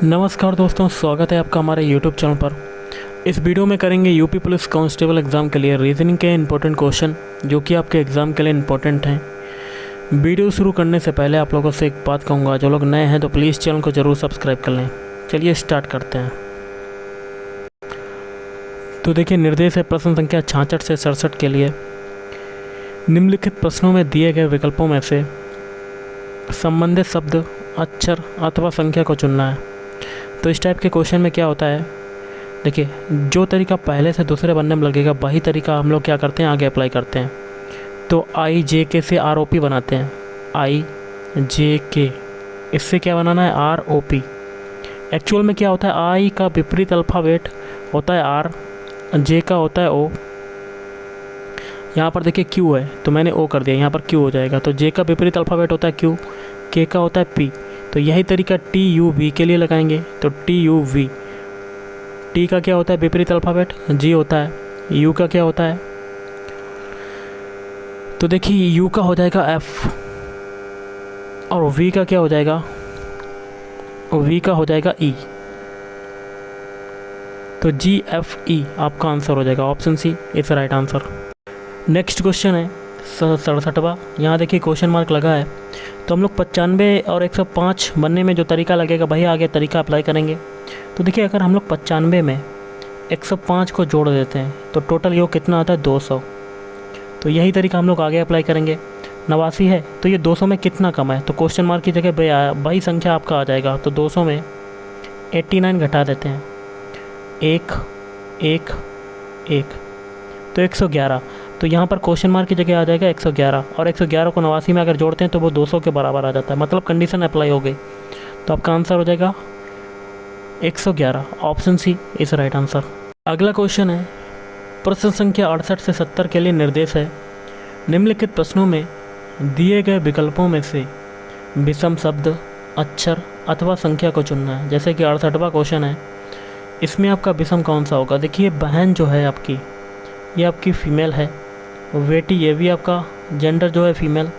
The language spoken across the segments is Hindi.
नमस्कार दोस्तों, स्वागत है आपका हमारे YouTube चैनल पर। इस वीडियो में करेंगे यूपी पुलिस कांस्टेबल एग्ज़ाम के लिए रीजनिंग के इंपॉर्टेंट क्वेश्चन जो कि आपके एग्ज़ाम के लिए इंपॉर्टेंट हैं। वीडियो शुरू करने से पहले आप लोगों से एक बात कहूँगा, जो लोग नए हैं तो प्लीज़ चैनल को ज़रूर सब्सक्राइब कर लें। चलिए स्टार्ट करते हैं। तो देखिए, निर्देश है प्रश्न संख्या 66 से 67 के लिए। निम्नलिखित प्रश्नों में दिए गए विकल्पों में से संबंधित शब्द, अक्षर अथवा संख्या को चुनना है। तो इस टाइप के क्वेश्चन में क्या होता है, देखिए जो तरीका पहले से दूसरे बनने में लगेगा वही तरीका हम लोग क्या करते हैं, आगे अप्लाई करते हैं। तो आई जे के से आर ओ पी बनाते हैं। आई जे के, इससे क्या बनाना है, आर ओ पी। एक्चुअल में क्या होता है, आई का विपरीत अल्फ़ाबेट होता है आर, जे का होता है ओ। यहाँ पर देखिए क्यू है तो मैंने ओ कर दिया, यहाँ पर क्यू हो जाएगा। तो जे का विपरीत अल्फ़ाबेट होता है क्यू, के का होता है पी। तो यही तरीका टी यू वी के लिए लगाएंगे। तो टी यू वी, टी का क्या होता है विपरीत अल्फ़ाबेट, जी होता है। यू का क्या होता है, तो देखिए यू का हो जाएगा एफ, और वी का क्या हो जाएगा, वी का हो जाएगा ई। तो जी एफ ई आपका आंसर हो जाएगा। Option C is right answer. Next question है 67वां। यहाँ देखिए क्वेश्चन मार्क लगा है, तो हम लोग 95 और 105 बनने में जो तरीका लगेगा वही आगे तरीका अप्लाई करेंगे। तो देखिए अगर हम लोग 95 में 105 को जोड़ देते हैं तो टोटल योग कितना आता है, 200। तो यही तरीका हम लोग आगे अप्लाई करेंगे। 89 है तो ये 200 में कितना कम है, तो क्वेश्चन मार्क की जगह वही संख्या आपका आ जाएगा। तो 200 में 89 घटा देते हैं, 1 1 1, तो 111। तो यहाँ पर क्वेश्चन मार्क की जगह आ जाएगा 111, और 111 को 89 में अगर जोड़ते हैं तो वो 200 के बराबर आ जाता है, मतलब कंडीशन अप्लाई हो गई। तो आपका आंसर हो जाएगा 111। Option C is right answer. अगला क्वेश्चन है प्रश्न संख्या 68 से 70 के लिए। निर्देश है निम्नलिखित प्रश्नों में दिए गए विकल्पों में से विषम शब्द, अक्षर अथवा संख्या को चुनना है। जैसे कि 68वां क्वेश्चन है, इसमें आपका विषम कौन सा होगा। देखिए बहन जो है आपकी, ये आपकी फ़ीमेल है। बेटी ये भी आपका जेंडर जो है फीमेल।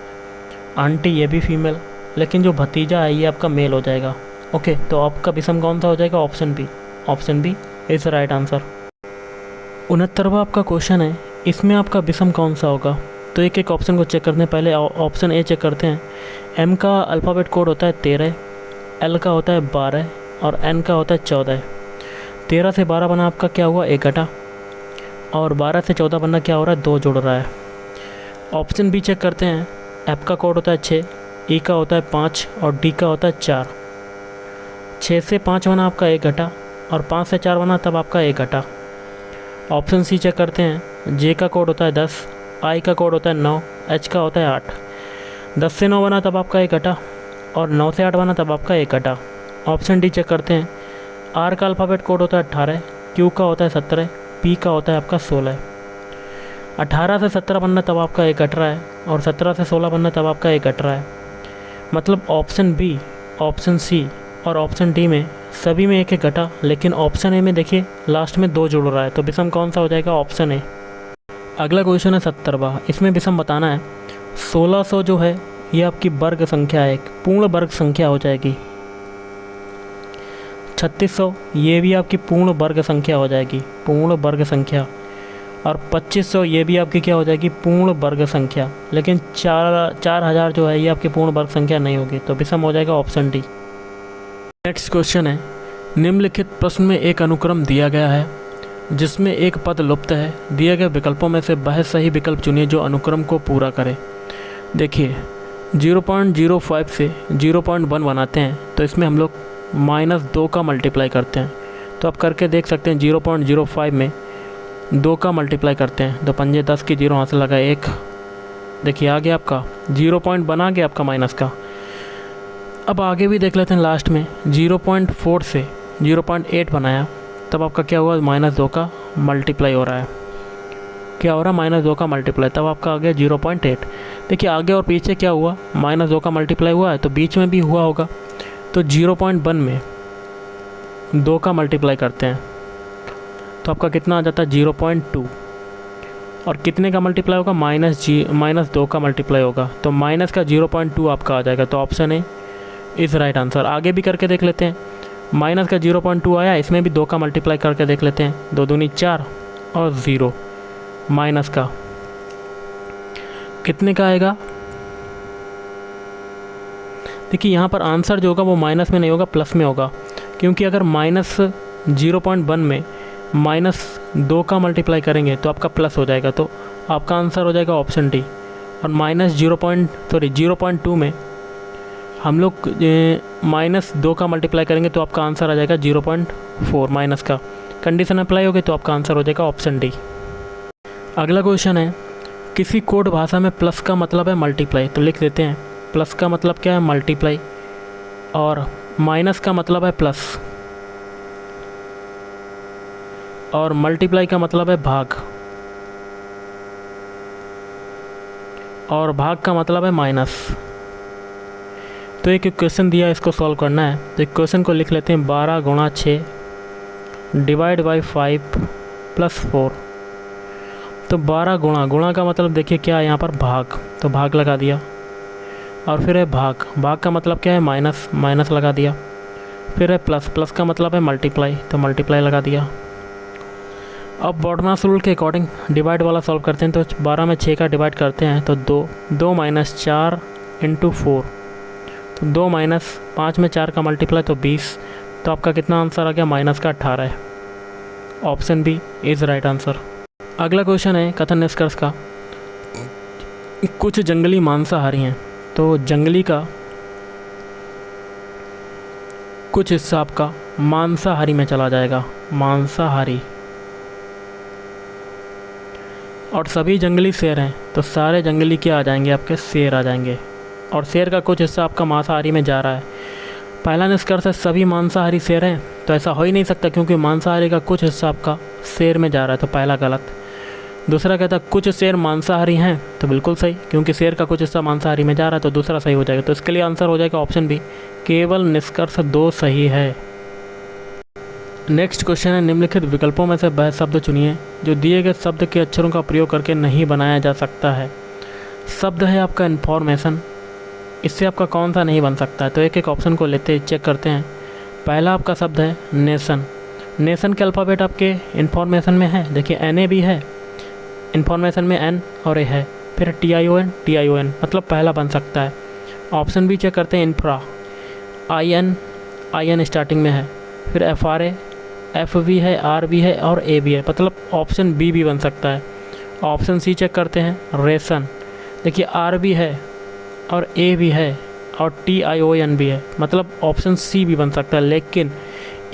आंटी ये भी फीमेल, लेकिन जो भतीजा है ये आपका मेल हो जाएगा। ओके, तो आपका विषम कौन सा हो जाएगा, option B. Option B is right answer. 69वां आपका क्वेश्चन है, इसमें आपका विषम कौन सा होगा। तो एक एक ऑप्शन को चेक करते हैं। पहले ऑप्शन ए चेक करते हैं। एम का अल्फ़ाबेट कोड होता है 13, एल का होता है 12 और एन का होता है 14। 13 से 12 बना आपका क्या हुआ, 1 घटा, और 12 से 14 बनना क्या हो रहा है, 2 जुड़ रहा है। ऑप्शन बी चेक करते हैं। एफ का कोड होता है 6, ई का होता है 5 और डी का होता है 4। 6 से 5 बना आपका 1 घटा, और 5 से 4 बना तब आपका 1 घटा। ऑप्शन सी चेक करते हैं। जे का कोड होता है 10, आई का कोड होता है 9, एच का होता है 8। 10 से 9 बना तब आपका 1 घटा, और 9 से 8 बना तब आपका 1 घटा। ऑप्शन डी चेक करते हैं। आर का अल्फ़ाबेट कोड होता है 18, क्यू का होता है 17, पी का होता है आपका 16। 18 से 17 बनना तब आपका 1 घट रहा है, और 17 से 16 बनना तब आपका 1 घट रहा है। मतलब ऑप्शन बी, ऑप्शन सी और ऑप्शन डी में सभी में 1 घटा, लेकिन ऑप्शन ए में देखिए लास्ट में 2 जुड़ रहा है। तो विषम कौन सा हो जाएगा, ऑप्शन ए। अगला क्वेश्चन है 70वां। इसमें विषम बताना है। 1600 जो है ये आपकी वर्ग संख्या है, एक पूर्ण वर्ग संख्या हो जाएगी। 3600 ये भी आपकी पूर्ण वर्ग संख्या हो जाएगी, पूर्ण वर्ग संख्या। और 2500 ये भी आपकी क्या हो जाएगी, पूर्ण वर्ग संख्या। लेकिन 4000 जो है ये आपकी पूर्ण वर्ग संख्या नहीं होगी। तो विषम हो जाएगा ऑप्शन डी। नेक्स्ट क्वेश्चन है निम्नलिखित प्रश्न में एक अनुक्रम दिया गया है जिसमें एक पद लुप्त है। दिए गए विकल्पों में से वह सही विकल्प चुनिए जो अनुक्रम को पूरा करे। देखिए 0.05 से 0.1 बनाते हैं, तो इसमें हम लोग -2 का मल्टीप्लाई करते हैं। तो आप करके देख सकते हैं। 0.05 में 2 का मल्टीप्लाई करते हैं, 2 पंजे 10 की 0 हाथ से लगा 1। देखिए आ गया आपका 0 पॉइंट बना गया आपका माइनस का। अब आगे भी देख लेते हैं। लास्ट में 0.4 से 0.8 बनाया, तब आपका क्या हुआ, -2 का मल्टीप्लाई हो रहा है। क्या हो रहा है, -2 का मल्टीप्लाई, तब आपका आ गया 0.8। देखिए आगे और पीछे क्या हुआ, -2 का मल्टीप्लाई हुआ है तो बीच में भी हुआ होगा। तो 0.1 में 2 का मल्टीप्लाई करते हैं तो आपका कितना आ जाता है, 0.2। और कितने का मल्टीप्लाई होगा, -2 का मल्टीप्लाई होगा। तो माइनस का 0.2 आपका आ जाएगा। तो option A is right answer. आगे भी करके देख लेते हैं। माइनस का 0.2 आया, इसमें भी 2 का मल्टीप्लाई करके देख लेते हैं। 2 दूनी 4 और 0 माइनस का कितने का आएगा। देखिए यहाँ पर आंसर जो होगा वो माइनस में नहीं होगा, प्लस में होगा, क्योंकि अगर माइनस 0.1 में -2 का मल्टीप्लाई करेंगे तो आपका प्लस हो जाएगा, तो आपका आंसर हो जाएगा ऑप्शन डी। और -0.2 में हम लोग -2 का मल्टीप्लाई करेंगे तो आपका आंसर आ जाएगा 0.4 माइनस का। कंडीशन अप्लाई होगी तो आपका आंसर हो जाएगा ऑप्शन डी। अगला क्वेश्चन है, किसी कोड भाषा में प्लस का मतलब है मल्टीप्लाई, तो लिख देते हैं प्लस का मतलब क्या है मल्टीप्लाई, और माइनस का मतलब है प्लस, और मल्टीप्लाई का मतलब है भाग, और भाग का मतलब है माइनस। तो एक क्वेश्चन दिया, इसको सॉल्व करना है। तो एक क्वेश्चन को लिख लेते हैं 12 गुणा 6 डिवाइड बाई 5 प्लस 4। तो 12 गुणा का मतलब देखिए क्या है यहाँ पर भाग, तो भाग लगा दिया, और फिर है भाग का मतलब क्या है माइनस लगा दिया, फिर है प्लस का मतलब है मल्टीप्लाई, तो मल्टीप्लाई लगा दिया। अब बॉडमास रूल के अकॉर्डिंग डिवाइड वाला सॉल्व करते हैं। तो 12 में 6 का डिवाइड करते हैं तो 2 माइनस 4 इंटू 4, तो 2 माइनस 5 में 4 का मल्टीप्लाई तो 20। तो आपका कितना आंसर आ गया, माइनस का 18 है। Option B is right answer. अगला क्वेश्चन है कथन निष्कर्ष का। कुछ जंगली मांसाहारी हैं, तो जंगली का कुछ हिस्सा आपका मांसाहारी में चला जाएगा, मांसाहारी। और सभी जंगली शेर हैं, तो सारे जंगली क्या आ जाएंगे, आपके शेर आ जाएंगे। और शेर का कुछ हिस्सा आपका मांसाहारी में जा रहा है। पहला निष्कर्ष है सभी मांसाहारी शेर हैं, तो ऐसा हो ही नहीं सकता, क्योंकि मांसाहारी का कुछ हिस्सा आपका शेर में जा रहा है, तो पहला गलत। दूसरा कहता है कुछ शेर मांसाहारी हैं, तो बिल्कुल सही, क्योंकि शेर का कुछ हिस्सा मांसाहारी में जा रहा है, तो दूसरा सही हो जाएगा। तो इसके लिए आंसर हो जाएगा ऑप्शन बी, केवल निष्कर्ष 2 सही है। नेक्स्ट क्वेश्चन है, निम्नलिखित विकल्पों में से वह शब्द चुनिए जो दिए गए शब्द के अक्षरों का प्रयोग करके नहीं बनाया जा सकता है। शब्द है आपका इन्फॉर्मेशन, इससे आपका कौन सा नहीं बन सकता है। तो एक एक ऑप्शन को लेते चेक करते हैं। पहला आपका शब्द है नेशन। नेशन के अल्फ़ाबेट आपके इन्फॉर्मेशन में है, देखिए NA भी है, इन्फॉर्मेशन में N और A है, फिर TION मतलब पहला बन सकता है। ऑप्शन बी चेक करते हैं, इंफ्रा, IN स्टार्टिंग में है, फिर FRA, F भी है, R भी है और A भी है, मतलब ऑप्शन बी भी बन सकता है। ऑप्शन सी चेक करते हैं, रेशन, देखिए R भी है और A भी है और TION भी है, मतलब ऑप्शन सी भी बन सकता है। लेकिन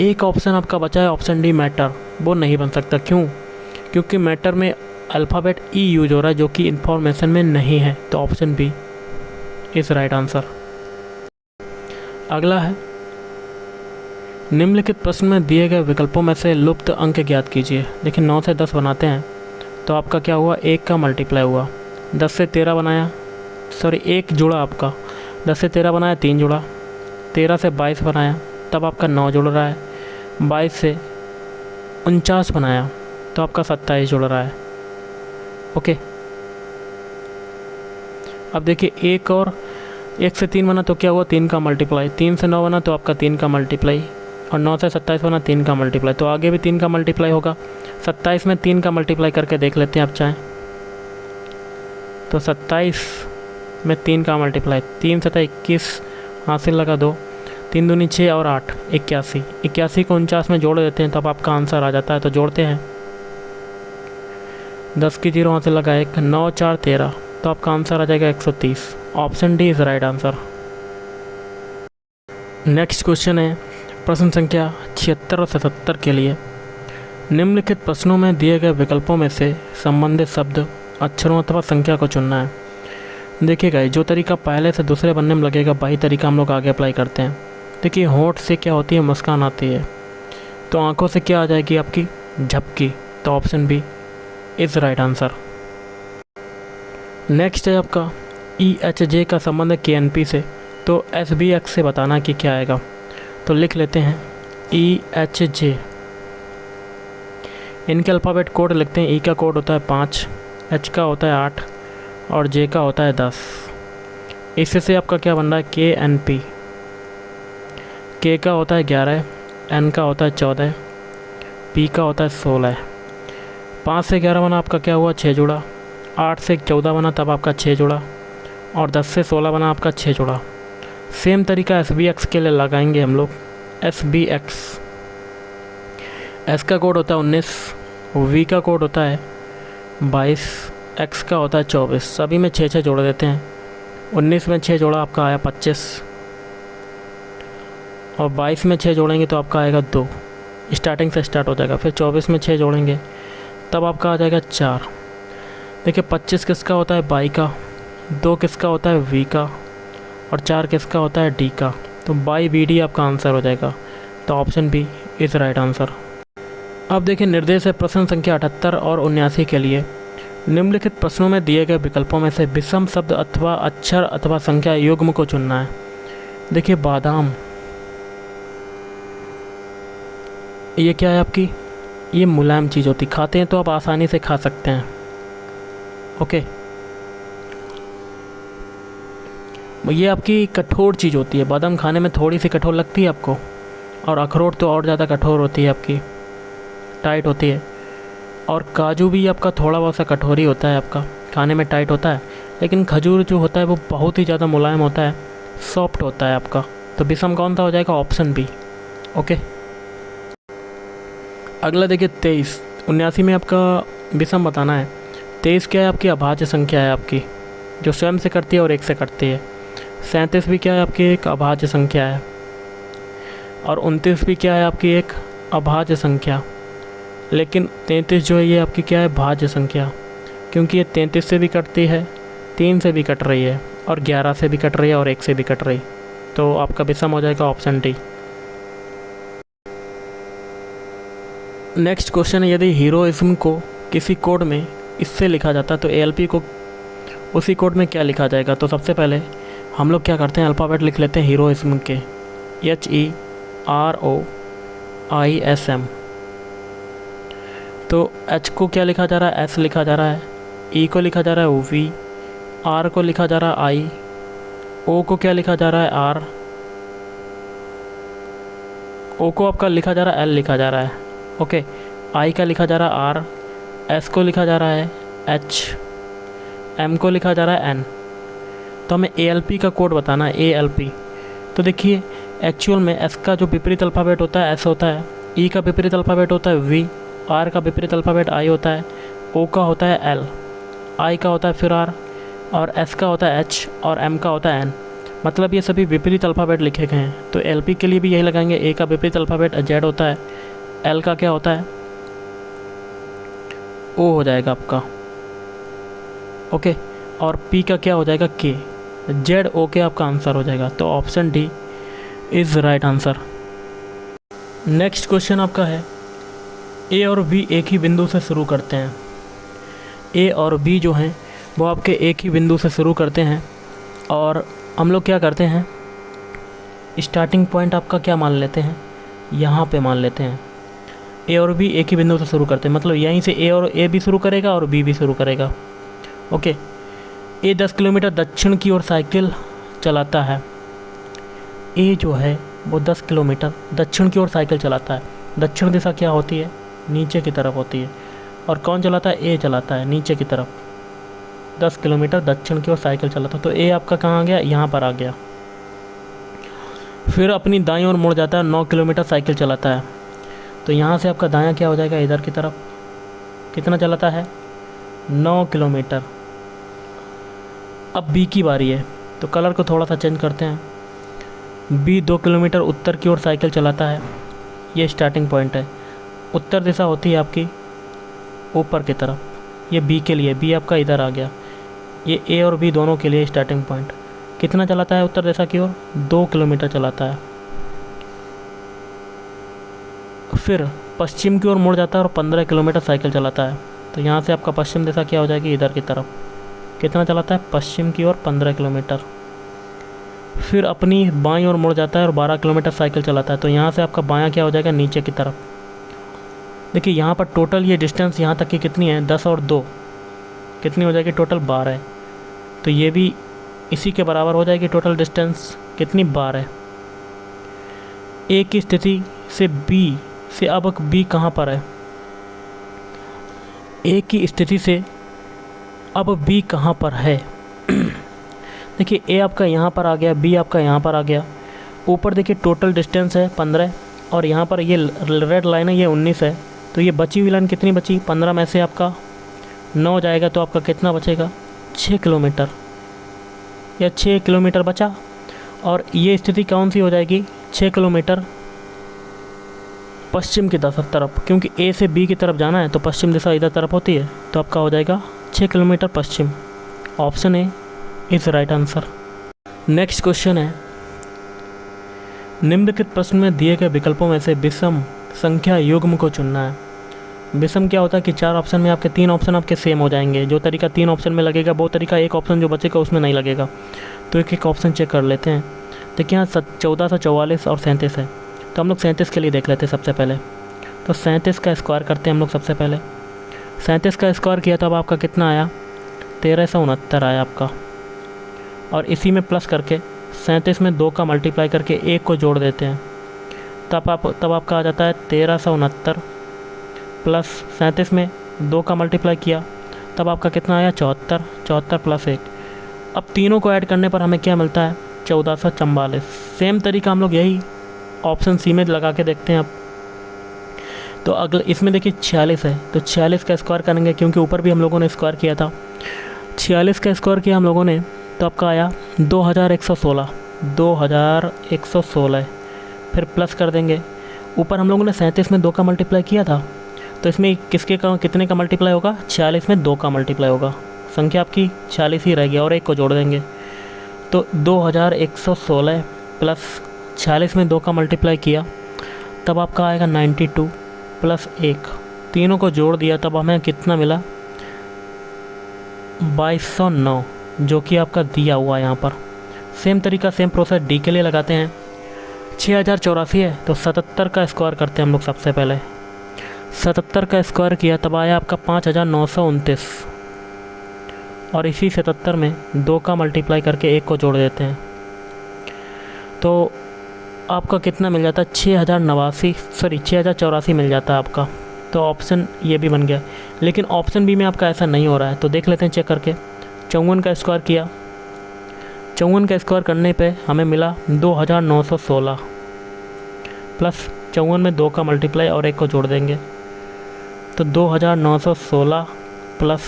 एक ऑप्शन आपका बचा है, ऑप्शन डी मैटर, वो नहीं बन सकता। क्यों? क्योंकि मैटर में अल्फ़ाबेट E यूज हो रहा है, जो कि इन्फॉर्मेशन में नहीं है। तो option B is right answer. अगला है, निम्नलिखित प्रश्न में दिए गए विकल्पों में से लुप्त अंक ज्ञात कीजिए। देखिए 9 से 10 बनाते हैं, तो आपका क्या हुआ, 1 का मल्टीप्लाई हुआ। 10 से 13 बनाया, सॉरी 1 जुड़ा आपका, 10 से 13 बनाया 3 जुड़ा, 13 से 22 बनाया तब आपका 9 जुड़ रहा है, 22 से 49 बनाया तो आपका 27 जुड़ रहा है। ओके, अब देखिए 1 से 3 बना तो क्या हुआ, 3 का मल्टीप्लाई, 3 से 9 बना तो आपका 3 का मल्टीप्लाई, और 9 से 27 बना 3 का मल्टीप्लाई, तो आगे भी 3 का मल्टीप्लाई होगा। 27 में 3 का मल्टीप्लाई करके देख लेते हैं आप चाहें तो। 27 में 3 का मल्टीप्लाई, 3 से 21 हासिल लगा 2, 3 दूनी 6 और 8 81, 81 को 49 में जोड़ देते हैं तब आपका आंसर आ जाता है। तो जोड़ते हैं, 10 की 0 हासिल लगा 1, 9 4 13, तो आपका आंसर आ जाएगा 130। Option D is right answer. Next question है प्रश्न संख्या 76 और 77 के लिए। निम्नलिखित प्रश्नों में दिए गए विकल्पों में से संबंधित शब्द, अक्षरों अथवा संख्या को चुनना है। देखिएगा, जो तरीका पहले से दूसरे बनने में लगेगा वही तरीका हम लोग आगे अप्लाई करते हैं। देखिए होंठ से क्या होती है, मुस्कान आती है, तो आंखों से क्या आ जाएगी आपकी, झपकी, तो option B is right answer. Next है आपका EHJ का संबंध है KNP से, तो SBX से बताना कि क्या आएगा। तो लिख लेते हैं EHJ, इनके अल्फ़ाबेट कोड लिखते हैं। E का कोड होता है 5, H का होता है 8 और J का होता है 10। इससे आपका क्या बन रहा है, KNP, K का होता है 11, एन का होता है 14, पी का होता है 16। 5 से 11 बना आपका क्या हुआ 6 जुड़ा, 8 से 14 बना तब आपका 6 जुड़ा, और 10 से 16 बना आपका 6 जुड़ा। सेम तरीका एस बी एक्स के लिए लगाएंगे हम लोग। एस बी एक्स, एस का कोड होता है 19, वी का कोड होता है 22, एक्स का होता है 24। सभी में 6 जोड़ देते हैं। 19 में 6 जोड़ा आपका आया 25, और 22 में 6 जोड़ेंगे तो आपका आएगा 2, स्टार्टिंग से स्टार्ट हो जाएगा। फिर 24 में 6 जोड़ेंगे तब आपका आ जाएगा 4। देखिए 25 किसका होता है बाई का, 2 किसका होता है वी का, और 4 किसका होता है डी का। तो बाई बी डी आपका आंसर हो जाएगा। तो option B is right answer. अब देखिए निर्देश है प्रश्न संख्या 78 और 79 के लिए। निम्नलिखित प्रश्नों में दिए गए विकल्पों में से विषम शब्द अथवा अक्षर अथवा संख्या युग्म को चुनना है। देखिए बादाम, ये क्या है आपकी, ये मुलायम चीज़ होती, खाते हैं तो आप आसानी से खा सकते हैं। ओके, ये आपकी कठोर चीज़ होती है। बादाम खाने में थोड़ी सी कठोर लगती है आपको, और अखरोट तो और ज़्यादा कठोर होती है आपकी, टाइट होती है। और काजू भी आपका थोड़ा बहुत सा कठोर ही होता है, आपका खाने में टाइट होता है। लेकिन खजूर जो होता है वो बहुत ही ज़्यादा मुलायम होता है, सॉफ्ट होता है आपका। तो विषम कौन सा हो जाएगा, ऑप्शन बी। ओके, अगला देखिए 23। 79 में आपका विषम बताना है। 23 क्या है आपकी, अभाज्य संख्या है आपकी, जो स्वयं से करती है और 1 से करती है। 37 भी क्या है आपकी, एक अभाज्य संख्या है। और 29 भी क्या है आपकी, एक अभाज्य संख्या। लेकिन 33 जो है ये आपकी क्या है, भाज्य संख्या, क्योंकि ये 33 से भी कटती है, 3 से भी कट रही है, और 11 से भी कट रही है, और 1 से भी कट रही। तो आपका विषम हो जाएगा ऑप्शन डी। नेक्स्ट क्वेश्चन है, यदि हीरोइज्म को किसी कोड में इससे लिखा जाता है तो एएलपी को उसी कोड में क्या लिखा जाएगा। तो सबसे पहले हम लोग क्या करते हैं, अल्फ़ाबेट लिख लेते हैं हीरोइज्म के, HEROISM। तो H को क्या लिखा जा रहा है, S लिखा जा रहा है, E को लिखा जा रहा है V, R को लिखा जा रहा है I, O को क्या लिखा जा रहा है R, O को आपका लिखा जा रहा है L लिखा जा रहा है। ओके, I का लिखा जा रहा है R, S को लिखा जा रहा है H, M को लिखा जा रहा है N। तो हमें ALP का कोड बताना है, ALP। तो देखिए एक्चुअल में S का जो विपरीत अल्फ़ाबेट होता है S होता है, E का विपरीत अल्फ़ाबेट होता है V, R का विपरीत अल्फ़ाबेट I होता है, O का होता है L, I का होता है फिर R, और S का होता है H, और M का होता है N। मतलब ये सभी विपरीत अल्फ़ाबेट लिखे गए हैं। तो LP के लिए भी यही लगाएंगे। A का विपरीत अल्फ़ाबेट Z होता है, L का क्या होता है O हो जाएगा आपका। ओके, और P का क्या हो जाएगा K, ZOK आपका आंसर हो जाएगा। तो option D is right answer. Next question आपका है, A और B एक ही बिंदु से शुरू करते हैं। A और B जो हैं वो आपके एक ही बिंदु से शुरू करते हैं, और हम लोग क्या करते हैं, स्टार्टिंग पॉइंट आपका क्या मान लेते हैं, यहाँ पे मान लेते हैं। A और B एक ही बिंदु से शुरू करते हैं, मतलब यहीं से A भी शुरू करेगा और B भी शुरू करेगा। ओके, A 10 किलोमीटर दक्षिण की ओर साइकिल चलाता है। A जो है वो 10 किलोमीटर दक्षिण की ओर साइकिल चलाता है। दक्षिण दिशा क्या होती है, नीचे की तरफ होती है। और कौन चलाता है, A चलाता है नीचे की तरफ। 10 किलोमीटर दक्षिण की ओर साइकिल चलाता है। तो A आपका कहाँ आ गया, यहाँ पर आ गया। फिर अपनी दाईं ओर मुड़ जाता है, 9 किलोमीटर साइकिल चलाता है। तो यहाँ से आपका दायां क्या हो जाएगा, इधर की तरफ। कितना चलाता है, 9 किलोमीटर। अब B की बारी है, तो कलर को थोड़ा सा चेंज करते हैं। B 2 किलोमीटर उत्तर की ओर साइकिल चलाता है। ये स्टार्टिंग पॉइंट है। उत्तर दिशा होती है आपकी ऊपर की तरफ। ये B के लिए, B आपका इधर आ गया। ये A और B दोनों के लिए स्टार्टिंग पॉइंट। कितना चलाता है उत्तर दिशा की ओर, 2 किलोमीटर चलाता है। फिर पश्चिम की ओर मुड़ जाता है और 15 किलोमीटर साइकिल चलाता है। तो यहाँ से आपका पश्चिम दिशा क्या हो जाएगी, इधर की तरफ। कितना चलाता है, पश्चिम की ओर 15 किलोमीटर। फिर अपनी बाईं ओर मुड़ जाता है और 12 किलोमीटर साइकिल चलाता है। तो यहाँ से आपका बायां क्या हो जाएगा, नीचे की तरफ। देखिए यहाँ पर टोटल ये डिस्टेंस यहाँ तक की कितनी है, 10 और 2 कितनी हो जाएगी, टोटल 12 है। तो ये भी इसी के बराबर हो जाएगी। टोटल डिस्टेंस कितनी, 12। A की स्थिति से बी से अब बी कहाँ पर है, ए की स्थिति से अब बी कहाँ पर है। देखिए ए आपका यहाँ पर आ गया, बी आपका यहाँ पर आ गया। ऊपर देखिए टोटल डिस्टेंस है 15 और यहाँ पर ये रेड लाइन है ये 19 है। तो ये बची हुई लाइन कितनी बची, 15 में से आपका 9 जाएगा तो आपका कितना बचेगा, 6 किलोमीटर या 6 किलोमीटर बचा। और ये स्थिति कौन सी हो जाएगी, 6 किलोमीटर पश्चिम की तरफ, क्योंकि ए से बी की तरफ जाना है तो पश्चिम दिशा इधर तरफ होती है, तो आपका हो जाएगा 6 kilometre Paschim. Option A is right answer. Next question है, निम्नलिखित प्रश्न में दिए गए विकल्पों में से विषम संख्या युग्म को चुनना है। विषम क्या होता है कि 4 ऑप्शन में आपके 3 ऑप्शन आपके सेम हो जाएंगे। जो तरीका 3 ऑप्शन में लगेगा वो तरीका एक ऑप्शन जो बचेगा उसमें नहीं लगेगा। तो एक ऑप्शन चेक कर लेते हैं। देखिए यहाँ 1444 और 37 है, तो हम लोग 37 के लिए देख लेते हैं सबसे पहले। तो 37 का स्क्वायर करते हैं हम लोग सबसे पहले। 37 का स्क्वायर किया तो अब आपका कितना आया, 1369 आया आपका। और इसी में प्लस करके 37 में 2 का मल्टीप्लाई करके 1 को जोड़ देते हैं, तब आपका आ जाता है 1369 प्लस 37 में 2 का मल्टीप्लाई किया तब आपका कितना आया, 74 प्लस 1। अब तीनों को ऐड करने पर हमें क्या मिलता है, 1444। सेम तरीका हम लोग यही ऑप्शन सी में लगा के देखते हैं अब। तो अगले इसमें देखिए 46 है, तो 46 का स्क्वायर करेंगे क्योंकि ऊपर भी हम लोगों ने स्क्वायर किया था। 46 का स्क्वायर किया हम लोगों ने तो आपका आया 2116। फिर प्लस कर देंगे, ऊपर हम लोगों ने 37 में 2 का मल्टीप्लाई किया था, तो इसमें कितने का मल्टीप्लाई होगा, 46 में 2 का मल्टीप्लाई होगा। संख्या आपकी 46 ही रहेगी और 1 को जोड़ देंगे। तो 2116 प्लस 46 में 2 का मल्टीप्लाई किया तब आपका आएगा 92 प्लस 1। तीनों को जोड़ दिया तब हमें कितना मिला, 2209, जो कि आपका दिया हुआ है यहाँ पर। सेम तरीका सेम प्रोसेस डी के लिए लगाते हैं। 6084 है तो 77 का स्क्वायर करते हैं हम लोग सबसे पहले। 77 का स्क्वायर किया तब आया आपका 5929 और इसी 77 में 2 का मल्टीप्लाई करके 1 को जोड़ देते हैं तो आपका कितना मिल जाता है, 6084 मिल जाता है आपका। तो ऑप्शन ये भी बन गया, लेकिन ऑप्शन बी में आपका ऐसा नहीं हो रहा है, तो देख लेते हैं चेक करके। 54 का स्क्वायर किया, 54 का स्क्वायर करने पे हमें मिला 2916 प्लस 54 में 2 का मल्टीप्लाई और 1 को जोड़ देंगे तो 2916 प्लस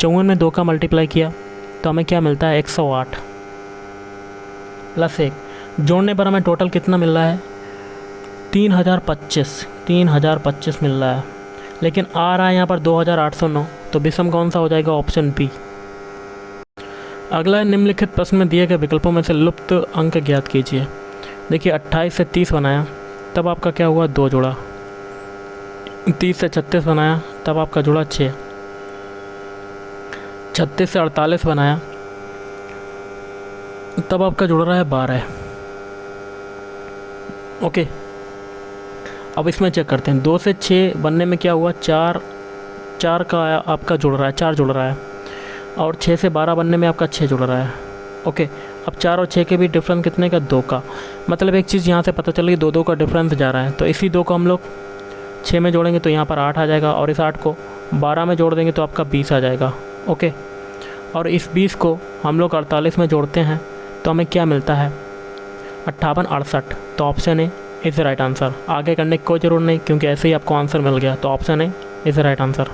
54 में 2 का मल्टीप्लाई किया तो हमें क्या मिलता है, 108 प्लस 1 जोड़ने पर हमें टोटल कितना मिल रहा है, 3025 मिल रहा है। लेकिन आ रहा है यहाँ पर 2809, तो विषम कौन सा हो जाएगा, ऑप्शन बी। अगला निम्नलिखित प्रश्न में दिए गए विकल्पों में से लुप्त अंक ज्ञात कीजिए। देखिए 28 से 30 बनाया तब आपका क्या हुआ, 2 जुड़ा। 30 से 36 बनाया तब आपका जुड़ा 6। 36 से 48 बनाया तब आपका जुड़ रहा है 12। ओके, अब इसमें चेक करते हैं। 2 से 6 बनने में क्या हुआ, 4 का आपका जुड़ रहा है, 4 जुड़ रहा है। और 6 से 12 बनने में आपका 6 जुड़ रहा है। ओके, अब 4 और 6 के भी डिफरेंस कितने का, 2 का। मतलब एक चीज़ यहाँ से पता चल गई, 2 का डिफरेंस जा रहा है। तो इसी 2 को हम लोग 6 में जोड़ेंगे तो यहाँ पर 8 आ जाएगा और इस 8 को 12 में जोड़ देंगे तो आपका 20 आ जाएगा। ओके, और इस 20 को हम लोग 48 में जोड़ते हैं तो हमें क्या मिलता है, 5868। तो option A is right answer. आगे करने की कोई ज़रूरत नहीं क्योंकि ऐसे ही आपको आंसर मिल गया, तो option A is right answer.